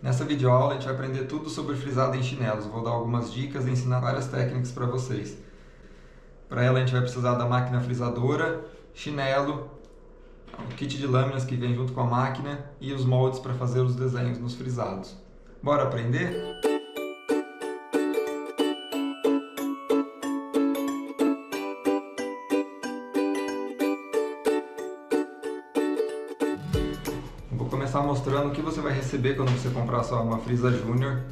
Nessa videoaula a gente vai aprender tudo sobre frisado em chinelos. Vou dar algumas dicas e ensinar várias técnicas para vocês. Para ela a gente vai precisar da máquina frisadora, chinelo, o kit de lâminas que vem junto com a máquina e os moldes para fazer os desenhos nos frisados. Bora aprender? Vou começar mostrando o que você vai receber quando você comprar uma frisa Júnior.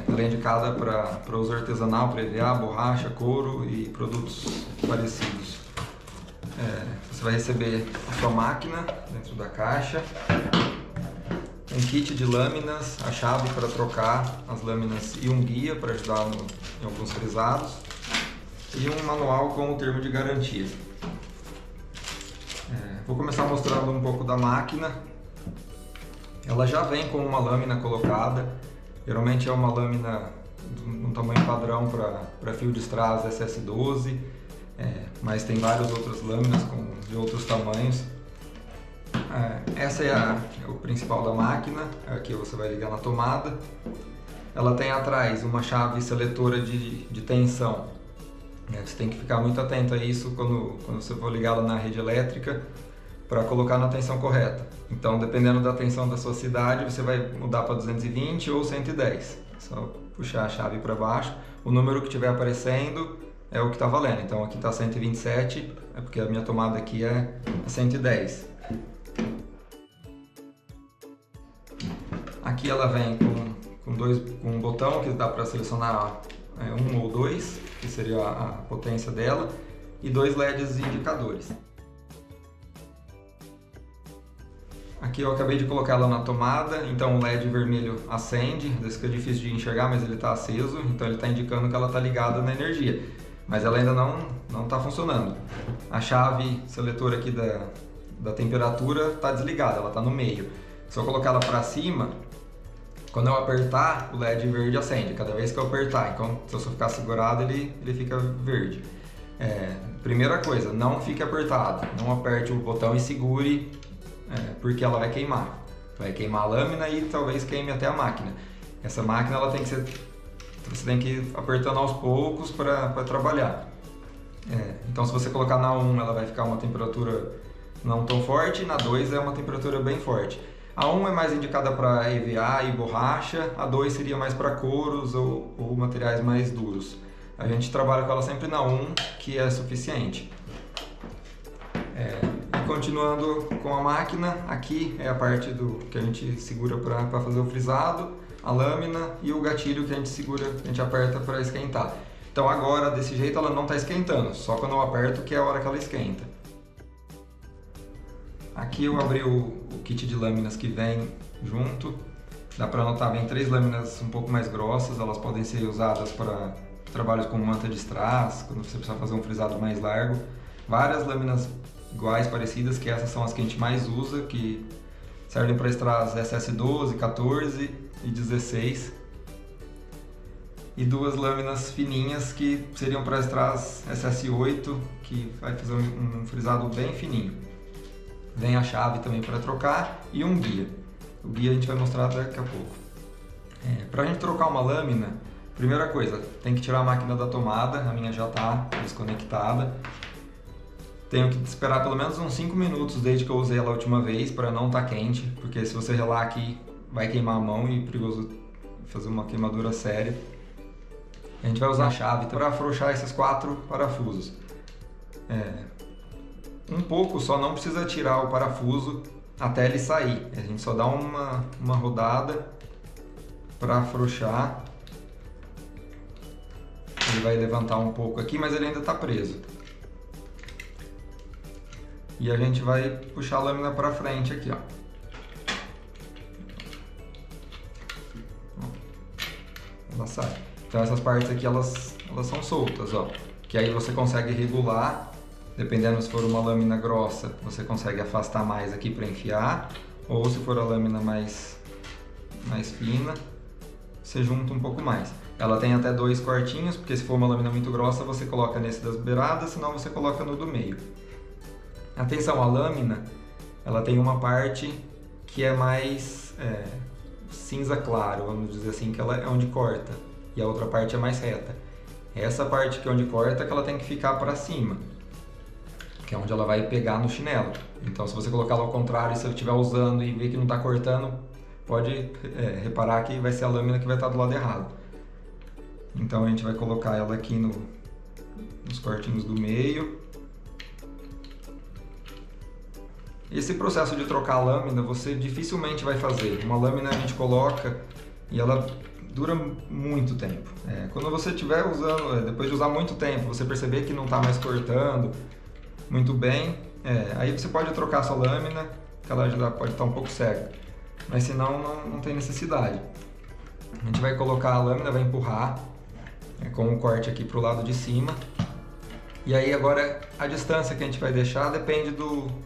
Ela é indicada para uso artesanal, para EVA, borracha, couro e produtos parecidos. Você vai receber a sua máquina dentro da caixa, um kit de lâminas, a chave para trocar as lâminas e um guia para ajudar em alguns frisados e um manual com o termo de garantia. Vou começar mostrando um pouco da máquina. Ela já vem com uma lâmina colocada, geralmente é uma lâmina num tamanho padrão para fio de strass SS12, mas tem várias outras lâminas de outros tamanhos. Essa é o principal da máquina, aqui você vai ligar na tomada. Ela tem atrás uma chave seletora de tensão. Você tem que ficar muito atento a isso quando você for ligá-la na rede elétrica, para colocar na tensão correta. Então, dependendo da tensão da sua cidade, você vai mudar para 220 ou 110. Só puxar a chave para baixo, o número que estiver aparecendo é o que está valendo. Então, aqui está 127, é porque a minha tomada aqui é 110. Aqui ela vem com um botão que dá para selecionar um ou dois, que seria a potência dela, e dois LEDs indicadores. Aqui eu acabei de colocar ela na tomada, então o LED vermelho acende, às vezes fica difícil de enxergar, mas ele está aceso, então ele está indicando que ela está ligada na energia, mas ela ainda não está funcionando. A chave seletora aqui da temperatura está desligada, ela está no meio. Se eu colocar ela para cima, quando eu apertar, o LED verde acende, cada vez que eu apertar, então se eu só ficar segurado ele fica verde. Primeira coisa, não fique apertado, não aperte o botão e segure, porque ela vai queimar. Vai queimar a lâmina e talvez queime até a máquina. Essa máquina ela tem que ser, você tem que ir apertando aos poucos para trabalhar. Então se você colocar na 1 ela vai ficar uma temperatura não tão forte, na 2 é uma temperatura bem forte. A 1 é mais indicada para EVA e borracha, a 2 seria mais para couros ou materiais mais duros. A gente trabalha com ela sempre na 1, que é suficiente. Continuando com a máquina, aqui é a parte que a gente segura para fazer o frisado, a lâmina e o gatilho que a gente segura, a gente aperta para esquentar. Então agora, desse jeito, ela não está esquentando, só quando eu aperto que é a hora que ela esquenta. Aqui eu abri o kit de lâminas que vem junto. Dá para notar, vem 3 lâminas um pouco mais grossas, elas podem ser usadas para trabalhos com manta de strass, quando você precisa fazer um frisado mais largo. Várias lâminas iguais, parecidas, que essas são as que a gente mais usa, que servem para strass SS12, 14 e 16. E 2 lâminas fininhas que seriam para strass SS8, que vai fazer um frisado bem fininho. Vem a chave também para trocar e um guia. O guia a gente vai mostrar daqui a pouco. Para a gente trocar uma lâmina, primeira coisa, tem que tirar a máquina da tomada, a minha já está desconectada. Tenho que esperar pelo menos uns 5 minutos desde que eu usei ela a última vez para não estar quente, porque se você relar aqui vai queimar a mão e é perigoso fazer uma queimadura séria. A gente vai usar a chave para afrouxar esses 4 parafusos. Um pouco só, não precisa tirar o parafuso até ele sair. A gente só dá uma rodada para afrouxar. Ele vai levantar um pouco aqui, mas ele ainda está preso. E a gente vai puxar a lâmina para frente aqui, ó. Ela sai. Então essas partes aqui elas são soltas, ó. Que aí você consegue regular, dependendo se for uma lâmina grossa, você consegue afastar mais aqui para enfiar, ou se for a lâmina mais fina, você junta um pouco mais. Ela tem até 2 cortinhos, porque se for uma lâmina muito grossa, você coloca nesse das beiradas, senão você coloca no do meio. Atenção, a lâmina, ela tem uma parte que é mais cinza claro, vamos dizer assim, que ela é onde corta, e a outra parte é mais reta. Essa parte que é onde corta, que ela tem que ficar para cima, que é onde ela vai pegar no chinelo. Então, se você colocar ela ao contrário, se você estiver usando e ver que não está cortando, pode reparar que vai ser a lâmina que vai estar do lado errado. Então, a gente vai colocar ela aqui nos cortinhos do meio. Esse processo de trocar a lâmina, você dificilmente vai fazer. Uma lâmina a gente coloca e ela dura muito tempo. Quando você estiver usando, depois de usar muito tempo, você perceber que não está mais cortando muito bem, aí você pode trocar essa lâmina, que ela já pode estar um pouco cega. Mas senão não tem necessidade. A gente vai colocar a lâmina, vai empurrar com o corte aqui para o lado de cima. E aí agora a distância que a gente vai deixar depende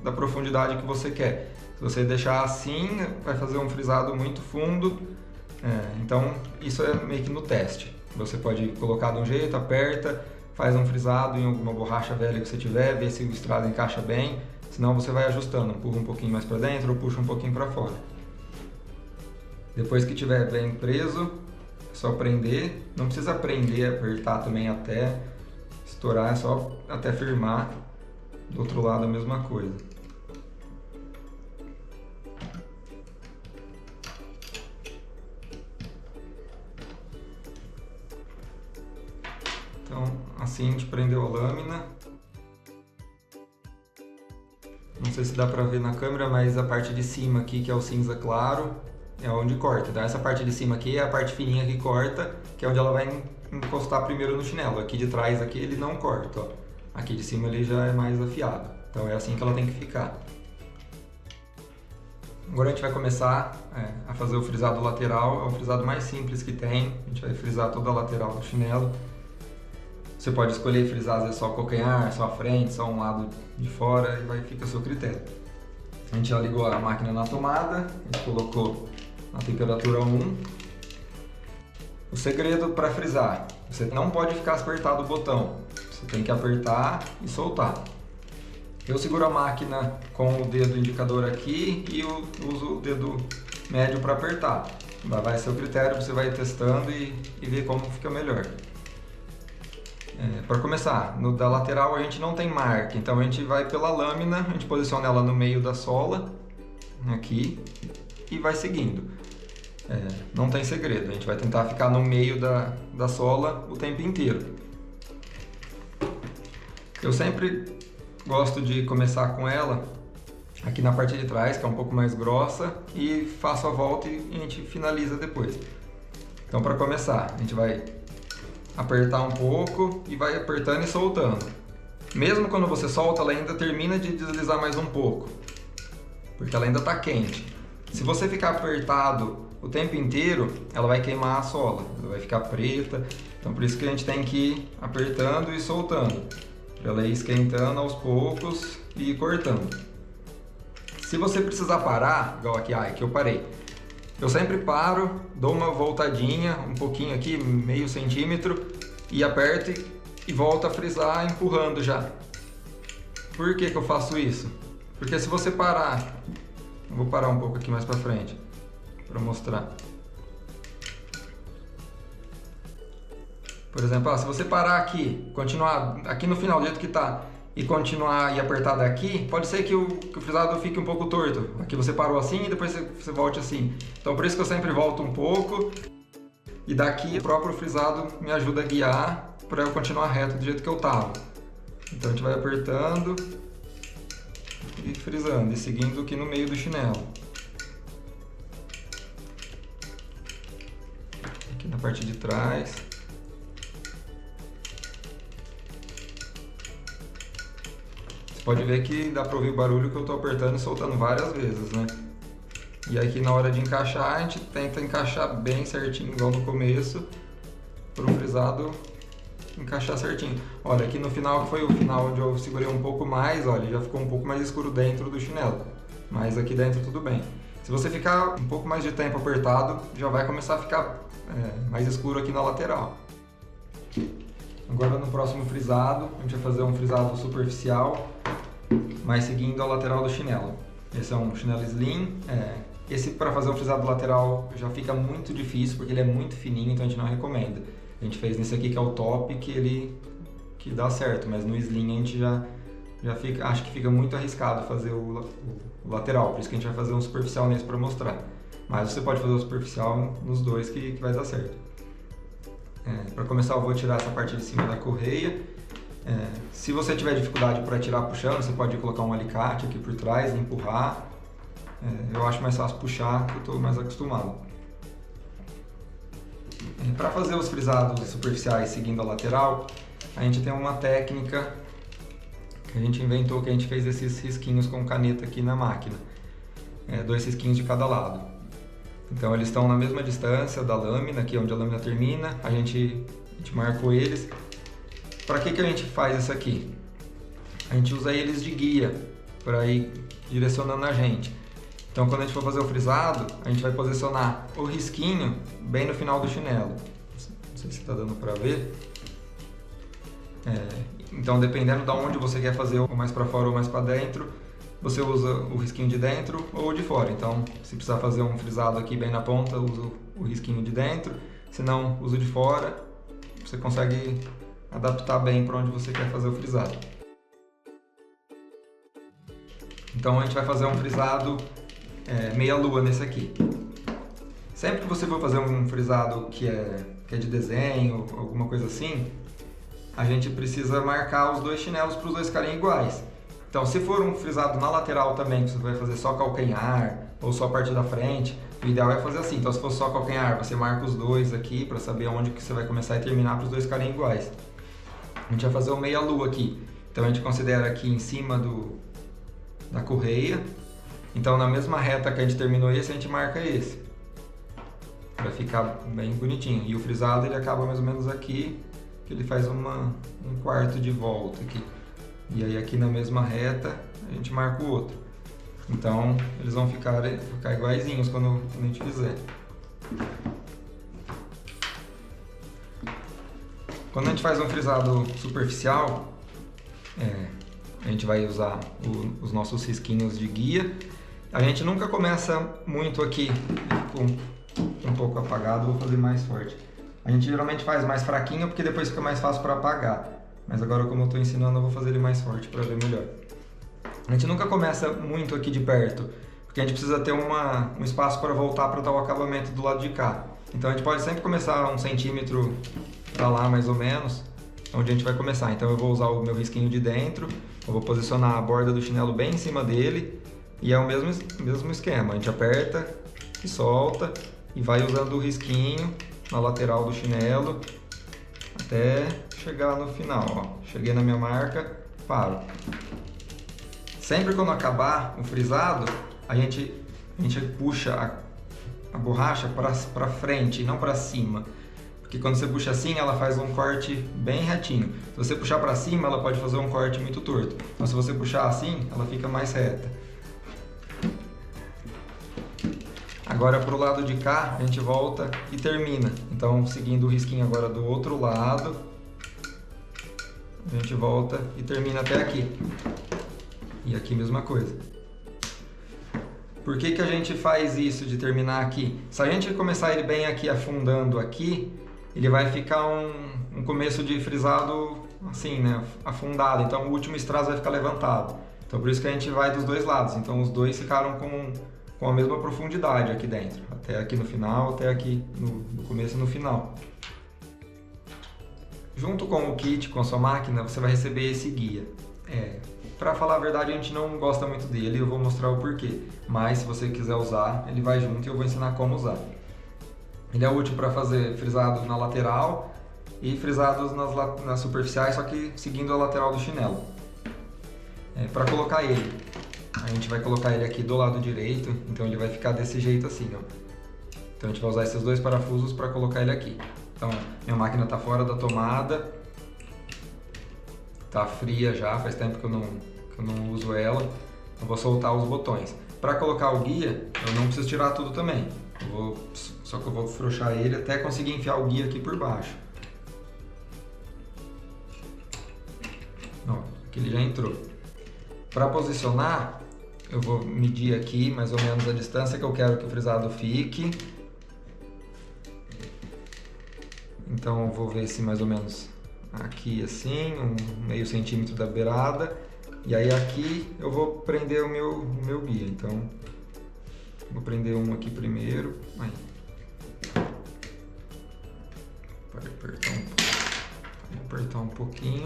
da profundidade que você quer. Se você deixar assim, vai fazer um frisado muito fundo. Então isso é meio que no teste. Você pode colocar de um jeito, aperta, faz um frisado em alguma borracha velha que você tiver, vê se o estrado encaixa bem. Senão você vai ajustando, empurra um pouquinho mais para dentro ou puxa um pouquinho para fora. Depois que estiver bem preso, é só prender. Não precisa prender, apertar também até estourar, é só até firmar. Do outro lado a mesma coisa. Então, assim a gente prendeu a lâmina. Não sei se dá pra ver na câmera, mas a parte de cima aqui, que é o cinza claro, é onde corta. Então essa parte de cima aqui é a parte fininha que corta, que é onde ela vai encostar primeiro no chinelo. Aqui de trás aqui ele não corta, ó. Aqui de cima ele já é mais afiado. Então é assim que ela tem que ficar. Agora a gente vai começar a fazer o frisado lateral. É o frisado mais simples que tem. A gente vai frisar toda a lateral do chinelo. Você pode escolher frisar às vezes só o calcanhar, só a frente, só um lado de fora, e fica a seu critério. A gente já ligou a máquina na tomada, a gente colocou na temperatura 1. O segredo para frisar, você não pode ficar apertado o botão, você tem que apertar e soltar. Eu seguro a máquina com o dedo indicador aqui e eu uso o dedo médio para apertar. Vai ser o critério, você vai testando e ver como fica melhor. Para começar, da lateral a gente não tem marca, então a gente vai pela lâmina, a gente posiciona ela no meio da sola, aqui, e vai seguindo. Não tem segredo, a gente vai tentar ficar no meio da sola o tempo inteiro. Eu sempre gosto de começar com ela aqui na parte de trás, que é um pouco mais grossa, e faço a volta e a gente finaliza depois. Então, para começar, a gente vai apertar um pouco e vai apertando e soltando. Mesmo quando você solta, ela ainda termina de deslizar mais um pouco, porque ela ainda está quente. Se você ficar apertado o tempo inteiro, ela vai queimar a sola, ela vai ficar preta. Então por isso que a gente tem que ir apertando e soltando, para ela ir esquentando aos poucos e ir cortando. Se você precisar parar, igual aqui, aqui eu parei. Eu sempre paro, dou uma voltadinha, um pouquinho aqui, meio centímetro, e aperto e volto a frisar empurrando já. Por que eu faço isso? Porque se você parar, eu vou parar um pouco aqui mais pra frente, para mostrar. Por exemplo, se você parar aqui, continuar aqui no final do jeito que tá, e continuar e apertar daqui, pode ser que o frisado fique um pouco torto. Aqui você parou assim e depois você volte assim. Então por isso que eu sempre volto um pouco, e daqui o próprio frisado me ajuda a guiar para eu continuar reto do jeito que eu tava. Então a gente vai apertando e frisando e seguindo aqui no meio do chinelo. Aqui na parte de trás. Pode ver que dá para ouvir o barulho que eu estou apertando e soltando várias vezes, né? E aqui na hora de encaixar, a gente tenta encaixar bem certinho, igual no começo, para o frisado encaixar certinho. Olha, aqui no final, que foi o final onde eu segurei um pouco mais, olha, já ficou um pouco mais escuro dentro do chinelo. Mas aqui dentro tudo bem. Se você ficar um pouco mais de tempo apertado, já vai começar a ficar mais escuro aqui na lateral. Agora no próximo frisado, a gente vai fazer um frisado superficial, mas seguindo a lateral do chinelo. Esse é um chinelo slim, Esse para fazer o frisado lateral já fica muito difícil, porque ele é muito fininho, então a gente não recomenda. A gente fez nesse aqui que é o top, que dá certo, mas no slim a gente já fica, acho que fica muito arriscado fazer o lateral, por isso que a gente vai fazer um superficial nesse para mostrar. Mas você pode fazer o superficial nos dois que vai dar certo. Para começar eu vou tirar essa parte de cima da correia. Se você tiver dificuldade para tirar puxando, você pode colocar um alicate aqui por trás e empurrar. Eu acho mais fácil puxar, que eu estou mais acostumado. Para fazer os frisados superficiais seguindo a lateral, a gente tem uma técnica que a gente inventou, que a gente fez esses risquinhos com caneta aqui na máquina. 2 risquinhos de cada lado. Então eles estão na mesma distância da lâmina, aqui onde a lâmina termina, a gente marcou eles. Para que a gente faz isso aqui? A gente usa eles de guia, para ir direcionando a gente. Então quando a gente for fazer o frisado, a gente vai posicionar o risquinho bem no final do chinelo. Não sei se está dando para ver. Então dependendo de onde você quer fazer, ou mais para fora ou mais para dentro, você usa o risquinho de dentro ou de fora. Então se precisar fazer um frisado aqui bem na ponta, usa o risquinho de dentro. Se não, usa o de fora. Você consegue adaptar bem para onde você quer fazer o frisado. Então a gente vai fazer um frisado meia lua nesse aqui. Sempre que você for fazer um frisado que é de desenho, alguma coisa assim, a gente precisa marcar os 2 chinelos para os 2 ficarem iguais. Então se for um frisado na lateral também, que você vai fazer só calcanhar ou só a parte da frente, o ideal é fazer assim. Então se for só calcanhar, você marca os 2 aqui para saber onde que você vai começar e terminar para os 2 ficarem iguais. A gente vai fazer o meia lua aqui. Então a gente considera aqui em cima da correia. Então na mesma reta que a gente terminou esse, a gente marca esse. Para ficar bem bonitinho. E o frisado ele acaba mais ou menos aqui, que ele faz um quarto de volta aqui. E aí aqui na mesma reta a gente marca o outro. Então eles vão ficar iguaizinhos quando a gente fizer. Quando a gente faz um frisado superficial, a gente vai usar os nossos risquinhos de guia. A gente nunca começa muito aqui, ficou um pouco apagado, vou fazer mais forte. A gente geralmente faz mais fraquinho porque depois fica mais fácil para apagar. Mas agora, como eu estou ensinando, eu vou fazer ele mais forte para ver melhor. A gente nunca começa muito aqui de perto, porque a gente precisa ter um espaço para voltar para dar o acabamento do lado de cá. Então a gente pode sempre começar 1 centímetro para lá mais ou menos, onde a gente vai começar. Então eu vou usar o meu risquinho de dentro, eu vou posicionar a borda do chinelo bem em cima dele e é o mesmo esquema. A gente aperta e solta e vai usando o risquinho na lateral do chinelo até chegar no final. Ó. Cheguei na minha marca, paro. Sempre quando acabar o frisado, a gente puxa a borracha para frente, não para cima. Porque quando você puxa assim, ela faz um corte bem retinho. Se você puxar para cima, ela pode fazer um corte muito torto. Então se você puxar assim, ela fica mais reta. Agora pro lado de cá, a gente volta e termina. Então seguindo o risquinho agora do outro lado, a gente volta e termina até aqui. E aqui mesma coisa. Por que a gente faz isso de terminar aqui? Se a gente começar ele bem aqui, afundando aqui, ele vai ficar um começo de frisado assim, né, afundado. Então o último strass vai ficar levantado. Então por isso que a gente vai dos 2 lados. Então os 2 ficaram com a mesma profundidade aqui dentro. Até aqui no final, até aqui no começo e no final. Junto com o kit, com a sua máquina, você vai receber esse guia. Para falar a verdade, a gente não gosta muito dele, eu vou mostrar o porquê. Mas se você quiser usar, ele vai junto e eu vou ensinar como usar. Ele é útil para fazer frisado na lateral e frisados nas superficiais, só que seguindo a lateral do chinelo. Para colocar ele, a gente vai colocar ele aqui do lado direito, então ele vai ficar desse jeito assim, ó. Então a gente vai usar esses 2 parafusos para colocar ele aqui. Então minha máquina está fora da tomada, tá fria já, faz tempo que eu não uso ela. Eu vou soltar os botões. Para colocar o guia, eu não preciso tirar tudo também. Só que eu vou frouxar ele até conseguir enfiar o guia aqui por baixo. Ó, aqui ele já entrou. Para posicionar, Eu vou medir aqui mais ou menos a distância que eu quero que o frisado fique. Então eu vou ver se mais ou menos aqui assim, um meio centímetro da beirada. E aí aqui eu vou prender o meu guia. Então vou prender um aqui primeiro. Aí. Pode apertar um pouquinho.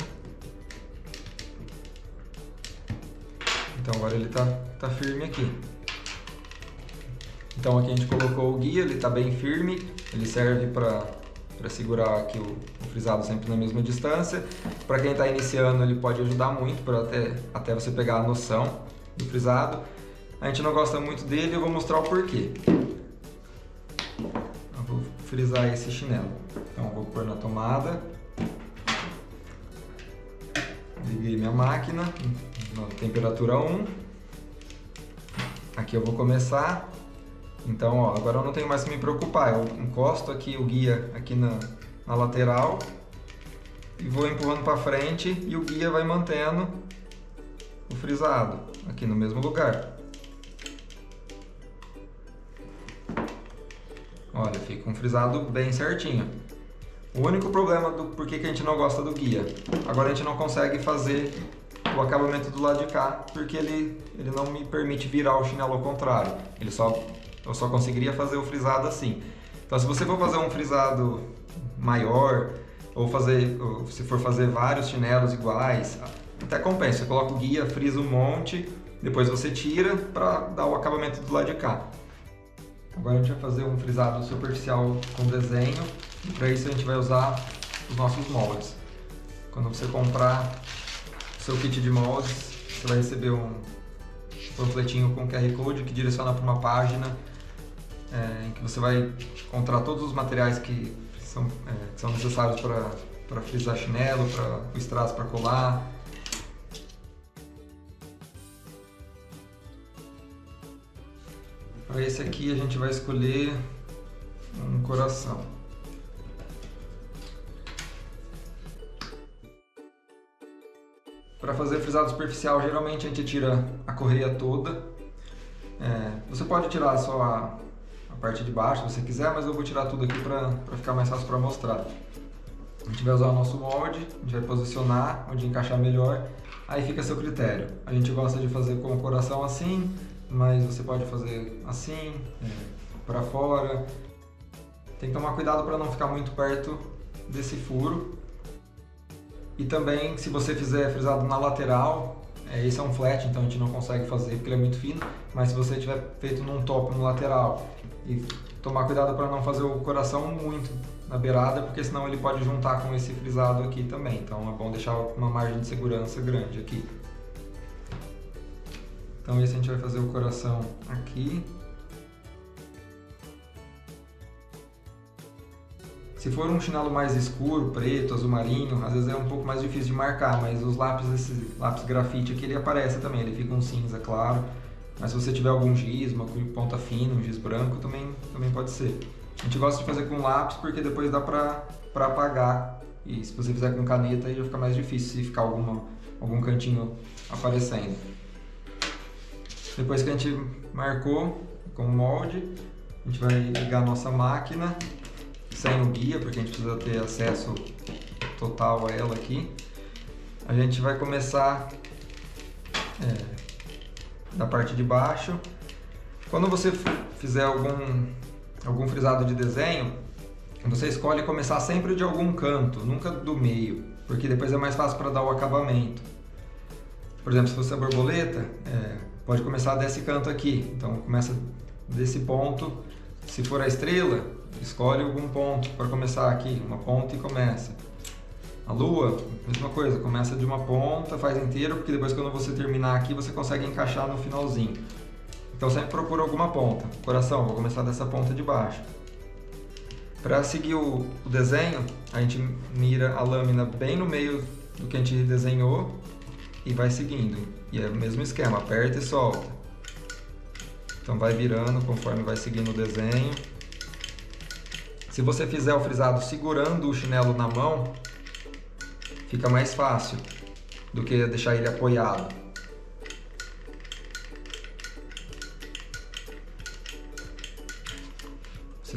Então agora ele tá firme aqui. Então aqui a gente colocou o guia, ele está bem firme, ele serve para segurar aqui o frisado sempre na mesma distância. Para quem está iniciando, ele pode ajudar muito para até você pegar a noção do frisado. A gente não gosta muito dele, eu vou mostrar o porquê. Eu vou frisar esse chinelo. Então eu vou pôr na tomada. Liguei minha máquina na temperatura 1. Aqui eu vou começar. Então, ó, agora eu não tenho mais que me preocupar. Eu encosto aqui o guia aqui na lateral e vou empurrando para frente e o guia vai mantendo o frisado aqui no mesmo lugar. Olha, fica um frisado bem certinho. O único problema do porquê que a gente não gosta do guia, agora a gente não consegue fazer o acabamento do lado de cá, porque ele não me permite virar o chinelo ao contrário. Eu só conseguiria fazer o frisado assim. Então se você for fazer um frisado maior, ou se for fazer vários chinelos iguais, até compensa. Você coloca o guia, frisa um monte, depois você tira para dar o acabamento do lado de cá. Agora a gente vai fazer um frisado superficial com desenho, e para isso a gente vai usar os nossos moldes. Quando você comprar o seu kit de moldes, você vai receber um panfletinho com QR Code que direciona para uma página em que você vai encontrar todos os materiais que são necessários para frisar chinelo, para o strass para colar. Para esse aqui a gente vai escolher um coração. Para fazer frisado superficial, geralmente a gente tira a correia toda. Você pode tirar só a parte de baixo se você quiser, mas eu vou tirar tudo aqui para ficar mais fácil para mostrar. A gente vai usar o nosso molde, a gente vai posicionar onde encaixar melhor, aí fica a seu critério. A gente gosta de fazer com o coração assim, mas você pode fazer assim, para fora. Tem que tomar cuidado para não ficar muito perto desse furo. E também, se você fizer frisado na lateral, esse é um flat, então a gente não consegue fazer porque ele é muito fino, mas se você tiver feito num top no lateral e tomar cuidado para não fazer o coração muito na beirada, porque senão ele pode juntar com esse frisado aqui também, então é bom deixar uma margem de segurança grande aqui. Então esse a gente vai fazer o coração aqui. Se for um chinelo mais escuro, preto, azul marinho, às vezes é um pouco mais difícil de marcar, mas os lápis, esse lápis grafite aqui, ele aparece também, ele fica um cinza claro. Mas se você tiver algum giz, uma ponta fina, um giz branco, também pode ser. A gente gosta de fazer com lápis porque depois dá pra apagar. E se você fizer com caneta, aí já fica mais difícil se ficar algum cantinho aparecendo. Depois que a gente marcou com o molde, a gente vai ligar a nossa máquina sem o guia, porque a gente precisa ter acesso total a ela aqui. A gente vai começar da parte de baixo. Quando você fizer algum frisado de desenho, você escolhe começar sempre de algum canto, nunca do meio, porque depois é mais fácil para dar o acabamento. Por exemplo, se fosse a borboleta, pode começar desse canto aqui, então começa desse ponto. Se for a estrela, escolhe algum ponto para começar aqui, uma ponta e começa. A lua, mesma coisa, começa de uma ponta, faz inteiro, porque depois quando você terminar aqui, você consegue encaixar no finalzinho. Então sempre procura alguma ponta. Coração, vou começar dessa ponta de baixo. Para seguir o desenho, a gente mira a lâmina bem no meio do que a gente desenhou e vai seguindo. E é o mesmo esquema, aperta e solta. Então vai virando conforme vai seguindo o desenho. Se você fizer o frisado segurando o chinelo na mão, fica mais fácil do que deixar ele apoiado.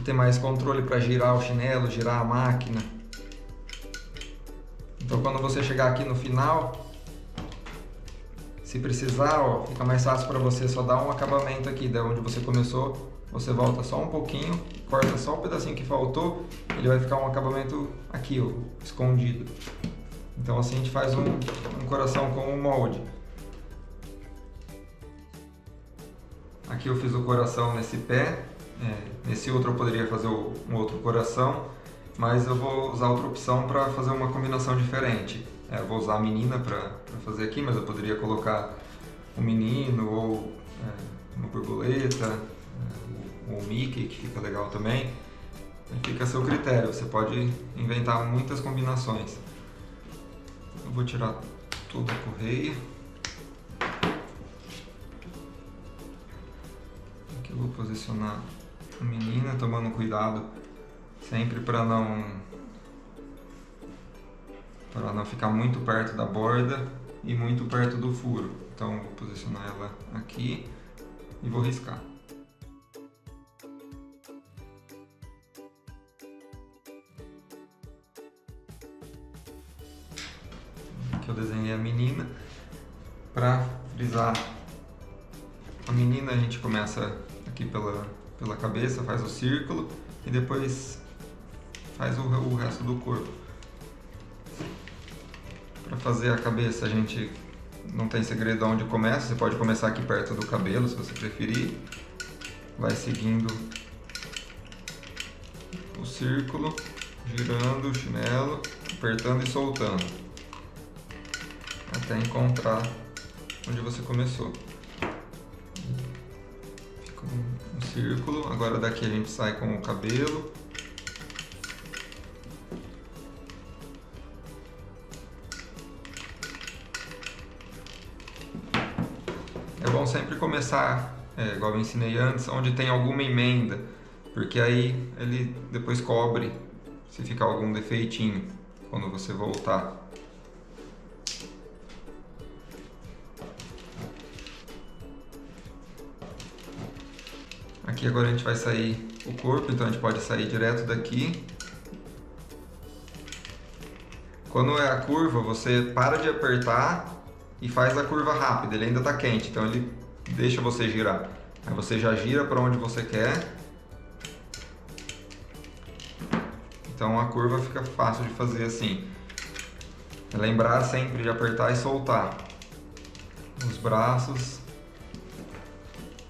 você ter mais controle para girar o chinelo, girar a máquina. Então quando você chegar aqui no final, se precisar, ó, fica mais fácil para você só dar um acabamento aqui, da onde você começou, você volta só um pouquinho, corta só o pedacinho que faltou, ele vai ficar um acabamento aqui, ó, escondido. Então assim a gente faz um coração com um molde. Aqui eu fiz o coração nesse pé, nesse outro eu poderia fazer um outro coração, mas eu vou usar outra opção para fazer uma combinação diferente. Eu vou usar a menina para fazer aqui, mas eu poderia colocar um menino ou uma borboleta, ou um Mickey, que fica legal também. Fica a seu critério, você pode inventar muitas combinações. Eu vou tirar toda a correia. Aqui eu vou posicionar a menina, tomando cuidado sempre para não ficar muito perto da borda e muito perto do furo. Então vou posicionar ela aqui e vou riscar. Aqui eu desenhei a menina. Para frisar a menina, a gente começa aqui pela cabeça, faz o círculo e depois faz o resto do corpo. Para fazer a cabeça, a gente não tem segredo onde começa, você pode começar aqui perto do cabelo, se você preferir. Vai seguindo o círculo, girando o chinelo, apertando e soltando, até encontrar onde você começou. Fica um círculo, agora daqui a gente sai com o cabelo. É bom sempre começar, igual eu ensinei antes, onde tem alguma emenda, porque aí ele depois cobre se ficar algum defeitinho quando você voltar. Aqui agora a gente vai sair o corpo, então a gente pode sair direto daqui. Quando é a curva, você para de apertar e faz a curva rápida, ele ainda está quente, então ele deixa você girar. Aí você já gira para onde você quer. Então a curva fica fácil de fazer assim. Lembrar sempre de apertar e soltar os braços.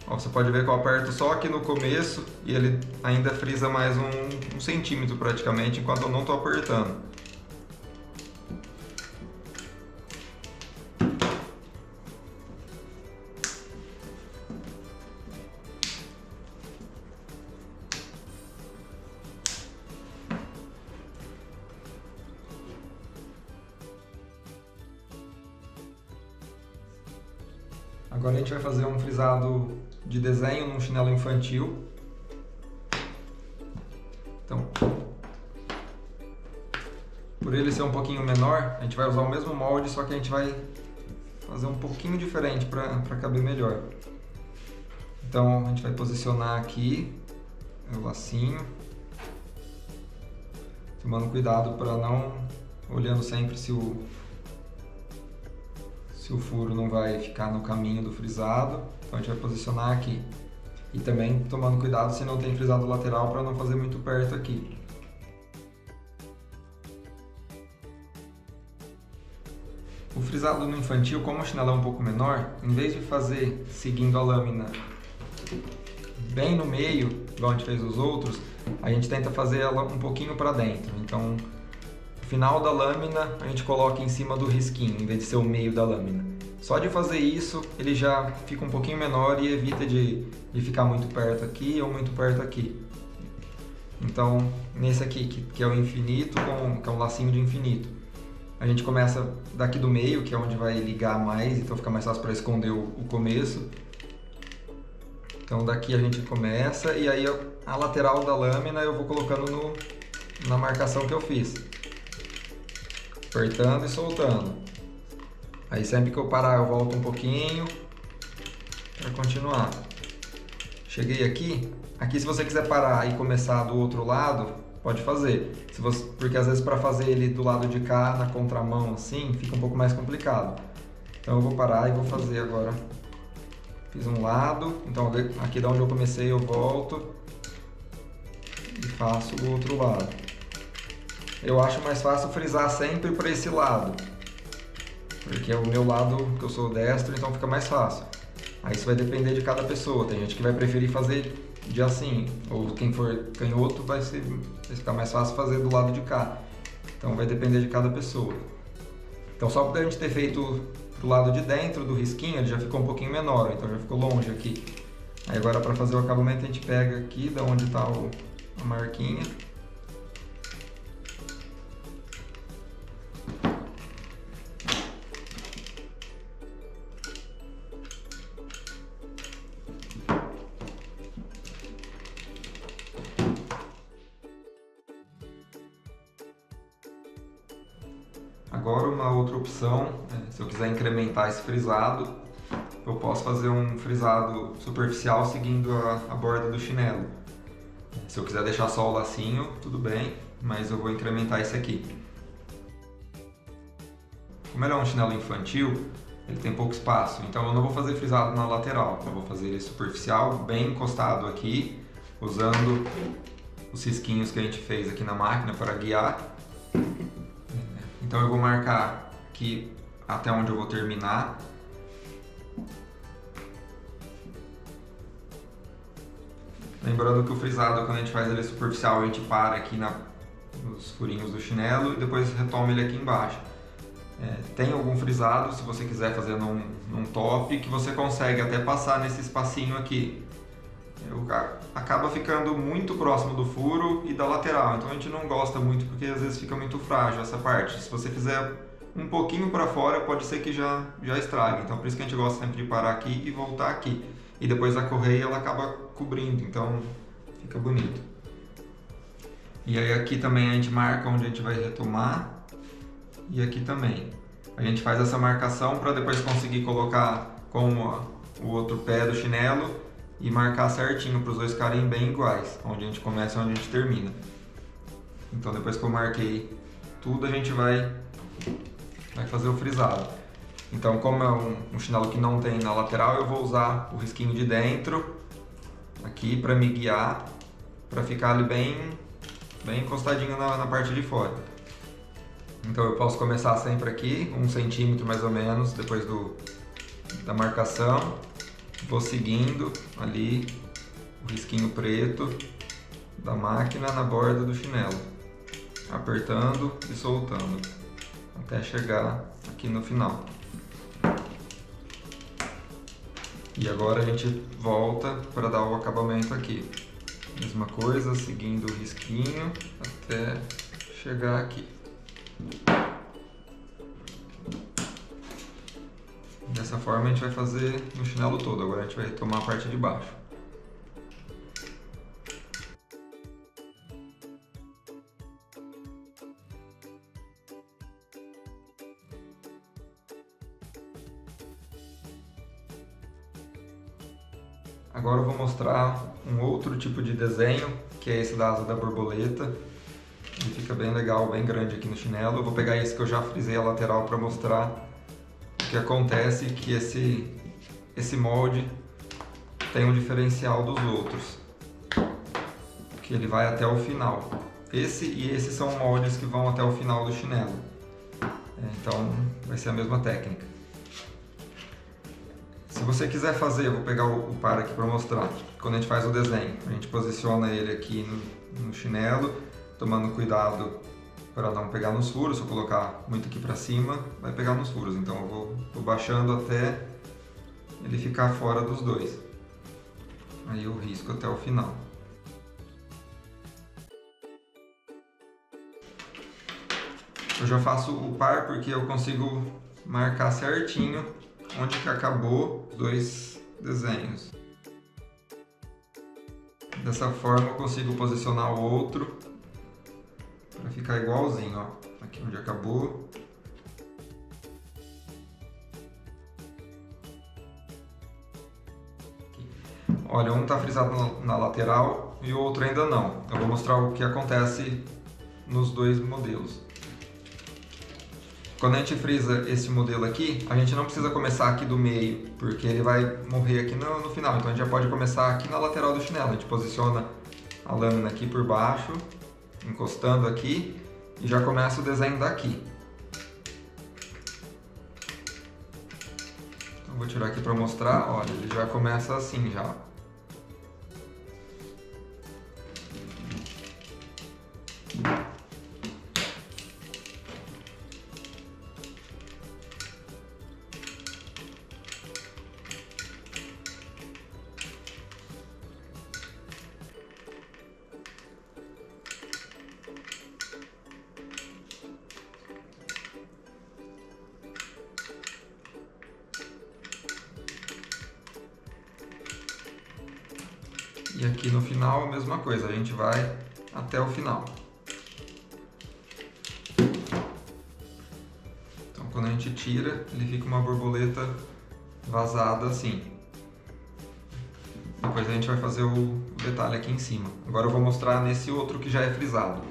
Ó, você pode ver que eu aperto só aqui no começo e ele ainda frisa mais um centímetro praticamente, enquanto eu não estou apertando. Agora a gente vai fazer um frisado de desenho num chinelo infantil. Então, por ele ser um pouquinho menor, a gente vai usar o mesmo molde, só que a gente vai fazer um pouquinho diferente para caber melhor. Então a gente vai posicionar aqui o lacinho, tomando cuidado para não, olhando sempre se o furo não vai ficar no caminho do frisado. Então a gente vai posicionar aqui. E também tomando cuidado se não tem frisado lateral para não fazer muito perto aqui. O frisado no infantil, como o chinelo é um pouco menor, em vez de fazer seguindo a lâmina bem no meio, igual a gente fez os outros, a gente tenta fazer ela um pouquinho para dentro. Então, o final da lâmina a gente coloca em cima do risquinho, em vez de ser o meio da lâmina. Só de fazer isso, ele já fica um pouquinho menor e evita de ficar muito perto aqui ou muito perto aqui. Então, nesse aqui, que é o infinito, que é um lacinho de infinito, a gente começa daqui do meio, que é onde vai ligar mais, então fica mais fácil para esconder o começo. Então daqui a gente começa e aí a lateral da lâmina eu vou colocando na marcação que eu fiz. Apertando e soltando. Aí sempre que eu parar eu volto um pouquinho para continuar. Cheguei aqui, Aqui, se você quiser parar e começar do outro lado, pode fazer. Porque às vezes para fazer ele do lado de cá, na contramão assim, fica um pouco mais complicado. Então eu vou parar e vou fazer agora. Fiz um lado, então aqui da onde eu comecei eu volto e faço do outro lado. Eu acho mais fácil frisar sempre para esse lado, porque é o meu lado que eu sou destro, então fica mais fácil. Aí isso vai depender de cada pessoa, tem gente que vai preferir fazer de assim, ou quem for canhoto vai ficar mais fácil fazer do lado de cá. Então vai depender de cada pessoa. Então só por a gente ter feito pro lado de dentro do risquinho, ele já ficou um pouquinho menor, então já ficou longe aqui. Aí agora para fazer o acabamento a gente pega aqui, da onde está a marquinha. Agora uma outra opção, se eu quiser incrementar esse frisado, eu posso fazer um frisado superficial seguindo a borda do chinelo. Se eu quiser deixar só o lacinho, tudo bem, mas eu vou incrementar esse aqui. Como ele é um chinelo infantil, ele tem pouco espaço, então eu não vou fazer frisado na lateral, eu vou fazer ele superficial, bem encostado aqui, usando os risquinhos que a gente fez aqui na máquina para guiar. Então eu vou marcar aqui até onde eu vou terminar. Lembrando que o frisado, quando a gente faz ele superficial, a gente para aqui nos furinhos do chinelo e depois retoma ele aqui embaixo. Tem algum frisado, se você quiser fazer num top, que você consegue até passar nesse espacinho aqui. Acaba ficando muito próximo do furo e da lateral, então a gente não gosta muito porque às vezes fica muito frágil essa parte. Se você fizer um pouquinho para fora, pode ser que já estrague, então por isso que a gente gosta sempre de parar aqui e voltar aqui. E depois a correia ela acaba cobrindo, então fica bonito. E aí aqui também a gente marca onde a gente vai retomar e aqui também. A gente faz essa marcação para depois conseguir colocar com o outro pé do chinelo e marcar certinho para os dois ficarem bem iguais, onde a gente começa e onde a gente termina. Então depois que eu marquei tudo, a gente vai fazer o frisado. Então como é um chinelo que não tem na lateral, eu vou usar o risquinho de dentro aqui para me guiar, para ficar ali bem encostadinho na parte de fora. Então eu posso começar sempre aqui, 1 centímetro mais ou menos, depois da marcação. Vou seguindo ali o risquinho preto da máquina na borda do chinelo, apertando e soltando, até chegar aqui no final. E agora a gente volta para dar o acabamento aqui. Mesma coisa, seguindo o risquinho até chegar aqui. Dessa forma a gente vai fazer no chinelo todo, agora a gente vai retomar a parte de baixo. Agora eu vou mostrar um outro tipo de desenho, que é esse da asa da borboleta. Ele fica bem legal, bem grande aqui no chinelo. Eu vou pegar esse que eu já frisei a lateral para mostrar o que acontece, que esse molde tem um diferencial dos outros, que ele vai até o final. Esse e esse são moldes que vão até o final do chinelo. Então vai ser a mesma técnica. Se você quiser fazer, eu vou pegar o par aqui para mostrar. Quando a gente faz o desenho, a gente posiciona ele aqui no chinelo, tomando cuidado para não pegar nos furos. Se eu colocar muito aqui para cima, vai pegar nos furos. Então eu vou baixando até ele ficar fora dos dois. Aí eu risco até o final. Eu já faço o par porque eu consigo marcar certinho onde que acabou os dois desenhos. Dessa forma eu consigo posicionar o outro para ficar igualzinho, ó. Aqui onde acabou. Aqui. olha, um está frisado na lateral e o outro ainda não. Eu vou mostrar o que acontece nos dois modelos. Quando a gente frisa esse modelo aqui, a gente não precisa começar aqui do meio, porque ele vai morrer aqui no final. Então a gente já pode começar aqui na lateral do chinelo. A gente posiciona a lâmina aqui por baixo, encostando aqui, e já começa o desenho daqui. Então vou tirar aqui para mostrar, olha, ele já começa assim já. E aqui no final a mesma coisa, a gente vai até o final. Então quando a gente tira, ele fica uma borboleta vazada assim. Depois a gente vai fazer o detalhe aqui em cima. Agora eu vou mostrar nesse outro que já é frisado.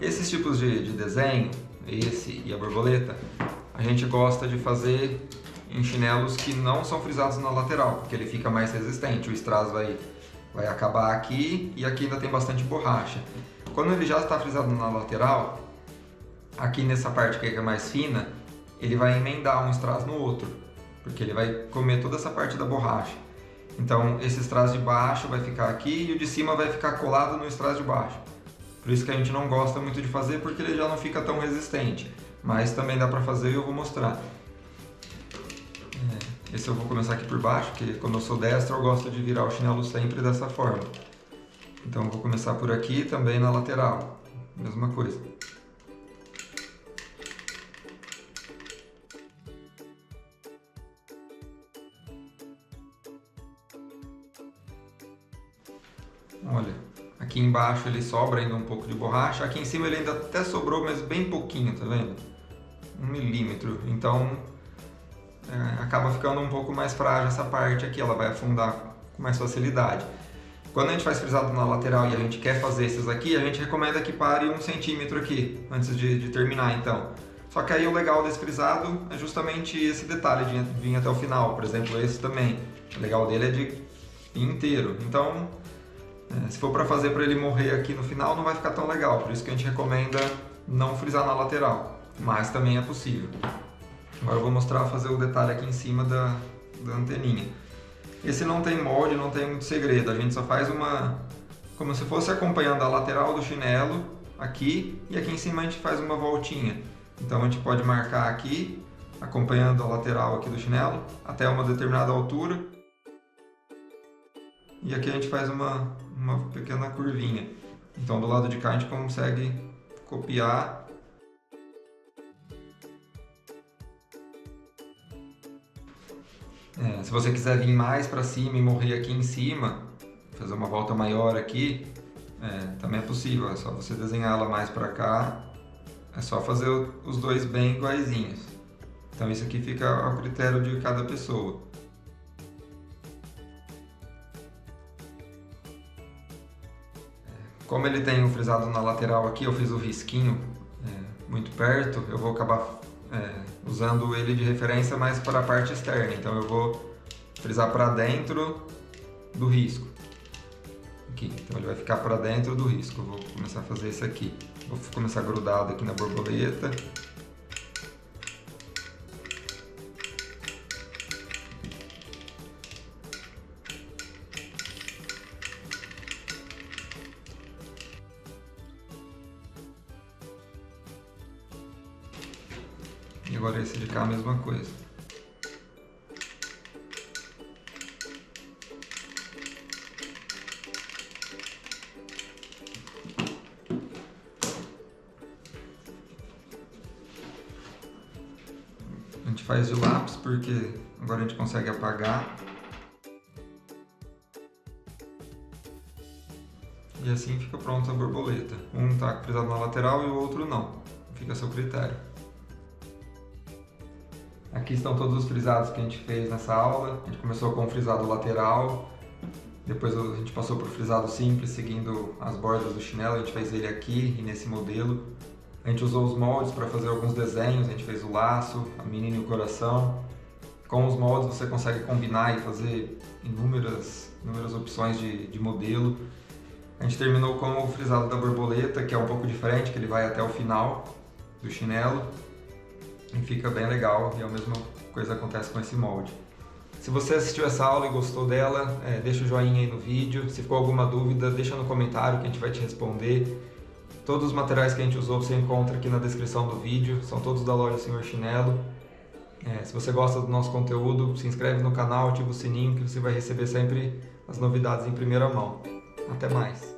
Esses tipos de desenho, esse e a borboleta, a gente gosta de fazer em chinelos que não são frisados na lateral, porque ele fica mais resistente, o strass vai acabar aqui e aqui ainda tem bastante borracha. Quando ele já está frisado na lateral, aqui nessa parte que é mais fina, ele vai emendar um strass no outro, porque ele vai comer toda essa parte da borracha. Então esse strass de baixo vai ficar aqui e o de cima vai ficar colado no strass de baixo. Por isso que a gente não gosta muito de fazer, porque ele já não fica tão resistente. Mas também dá para fazer e eu vou mostrar. Esse eu vou começar aqui por baixo, porque quando eu sou destro eu gosto de virar o chinelo sempre dessa forma. Então eu vou começar por aqui também na lateral, mesma coisa. Olha, aqui embaixo ele sobra ainda um pouco de borracha, aqui em cima ele ainda até sobrou, mas bem pouquinho, tá vendo? 1 milímetro, então acaba ficando um pouco mais frágil essa parte aqui, ela vai afundar com mais facilidade. Quando a gente faz frisado na lateral e a gente quer fazer esses aqui, a gente recomenda que pare 1 centímetro aqui, antes de terminar então. Só que aí o legal desse frisado é justamente esse detalhe de vir até o final, por exemplo esse também. O legal dele é de ir inteiro, então se for para fazer para ele morrer aqui no final não vai ficar tão legal, por isso que a gente recomenda não frisar na lateral, mas também é possível. Agora eu vou mostrar fazer o detalhe aqui em cima da anteninha. Esse não tem molde, não tem muito segredo, a gente só faz como se fosse acompanhando a lateral do chinelo aqui e aqui em cima a gente faz uma voltinha. Então a gente pode marcar aqui, acompanhando a lateral aqui do chinelo até uma determinada altura. E aqui a gente faz uma pequena curvinha. Então do lado de cá a gente consegue copiar. Se você quiser vir mais para cima e morrer aqui em cima, fazer uma volta maior aqui, também é possível. É só você desenhar ela mais para cá. É só fazer os dois bem iguaizinhos. Então isso aqui fica ao critério de cada pessoa. Como ele tem o frisado na lateral aqui, eu fiz o risquinho muito perto, eu vou acabar usando ele de referência mais para a parte externa. Então eu vou frisar para dentro do risco. Aqui. Então ele vai ficar para dentro do risco. Eu vou começar a fazer esse aqui. Vou começar grudado aqui na borboleta. E agora esse de cá a mesma coisa. A gente faz de lápis porque agora a gente consegue apagar. E assim fica pronta a borboleta. Um está frisado na lateral e o outro não. Fica a seu critério. Aqui estão todos os frisados que a gente fez nessa aula. A gente começou com o frisado lateral, Depois a gente passou por frisado simples, seguindo as bordas do chinelo. A gente fez ele aqui e nesse modelo. A gente usou os moldes para fazer alguns desenhos. A gente fez o laço, a menina e o coração. Com os moldes você consegue combinar e fazer inúmeras opções de modelo. A gente terminou com o frisado da borboleta, que é um pouco diferente, que ele vai até o final do chinelo. E fica bem legal, e a mesma coisa acontece com esse molde. Se você assistiu essa aula e gostou dela, deixa o joinha aí no vídeo. Se ficou alguma dúvida, deixa no comentário que a gente vai te responder. Todos os materiais que a gente usou você encontra aqui na descrição do vídeo, são todos da loja Senhor Chinelo. Se você gosta do nosso conteúdo, se inscreve no canal, ativa o sininho que você vai receber sempre as novidades em primeira mão. Até mais!